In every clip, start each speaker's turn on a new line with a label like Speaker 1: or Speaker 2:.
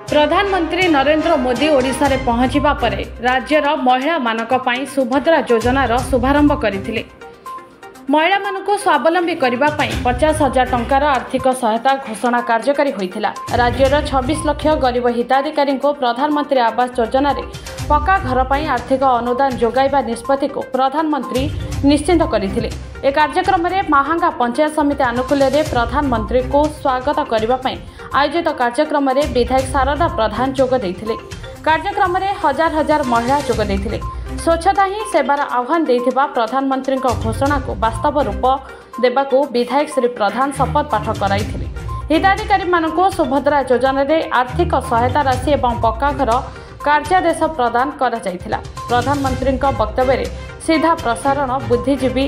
Speaker 1: प्रधानमंत्री नरेंद्र मोदी ओडिशा रे पहुंचीबा परे राज्यर महिला मानक पई सुभद्रा योजनार शुभारंभ करथिले। महिला मानक स्वावलंबी करबा पई 50,000 टंकार आर्थिक सहायता घोषणा कार्यकारी होइथिला। राज्यर 26 लाख गरीब हिताधिकारी को प्रधानमंत्री आवास योजना रे पक्का घर पई आर्थिक अनुदान जोगाइबा निष्पत्ति को प्रधानमंत्री निश्चित करथिले। ए कार्यक्रम में महांगा पंचायत समिति आनुकूल्य रे प्रधानमंत्री को स्वागत करबा पई आयोजित कार्यक्रम में विधायक शारदा प्रधान जोग देथिले। कार्यक्रम में हजार हजार महिला जोग देथिले। स्वच्छता ही सेवार आह्वान देथिबा प्रधानमंत्री घोषणा को वास्तव रूप देबाकू विधायक श्री प्रधान शपथ पाठ कराइथिले। हिताधिकारी मानक सुभद्रा योजना रे आर्थिक सहायता राशि एवं पक्का घर कार्यादेश प्रदान करा जायथिला। प्रधानमंत्री वक्तव्य रे सीधा प्रसारण बुद्धिजीवी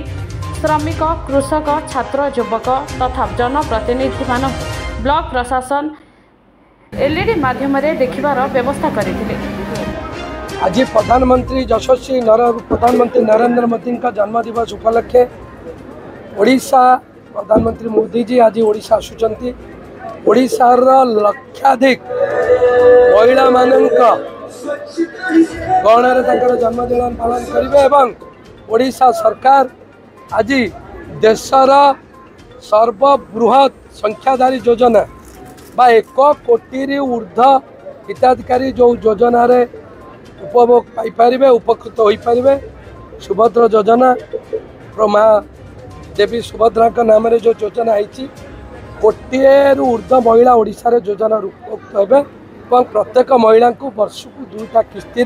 Speaker 1: श्रमिक कृषक छात्र युवक तथा जनप्रतिनिधि मानक ब्लॉक प्रशासन एलईडी माध्यम देखिबार व्यवस्था करथिले।
Speaker 2: आज प्रधानमंत्री यशस्वी प्रधानमंत्री नरेंद्र मोदी का जन्मदिवस उपलक्षे ओडिशा प्रधानमंत्री मोदी जी आज ओडिशा आसुचंती। ओडिशार लक्षाधिक महिला मानक गणना तांकर जन्मदिन पालन करिवे एवं ओडिशा सरकार आज देशर सर्वबृहत संख्याधारी योजना बा 1 कोटी ऊर्ध्व हिताधिकारी जो योजना रे उपभोग पाइपर उपकृत हो पारे सुभद्रा योजना प्रमा देवी सुभद्रा नाम रे जो योजना है कोटे ऊर्ध्व महिला ओडिशा योजना उपकृत हे। प्रत्येक महिला को वर्ष को 2टा किस्ती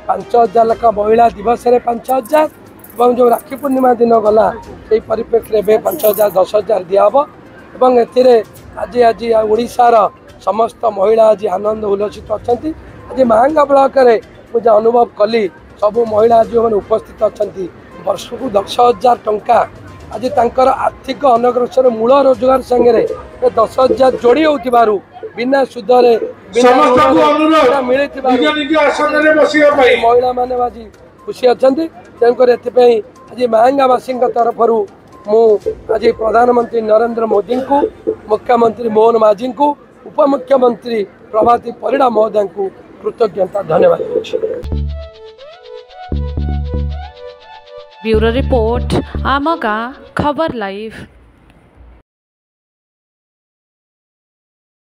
Speaker 2: 5,000 लाख महिला दिवस 5,000 और जो राखी पूर्णिमा दिन गला से परिप्रेक्षी में 5,000 10,000 दिहब और आज आज ओडिशार समस्त महिला आज आनंद उल्लसित अच्छा। आज महांगा ब्लॉक रे मुझे अनुभव कली सब महिला आज मैंने उपस्थित अच्छा वर्ष को 10,000 टंका आज तांकर आर्थिक अनग्रसर मूल रोजगार संगे 10,000 जोड़ी हो बिना सुधरे महिला माने आज खुशी अच्छा। तेणुक आज महांगावासी तरफ आज प्रधानमंत्री नरेंद्र मोदी को मुख्यमंत्री मोहन माझी को उपमुख्यमंत्री प्रभाती परिड़ा महोदय को कृतज्ञता धन्यवाद।
Speaker 1: ब्यूरो रिपोर्ट आम गाँ खबर लाइव।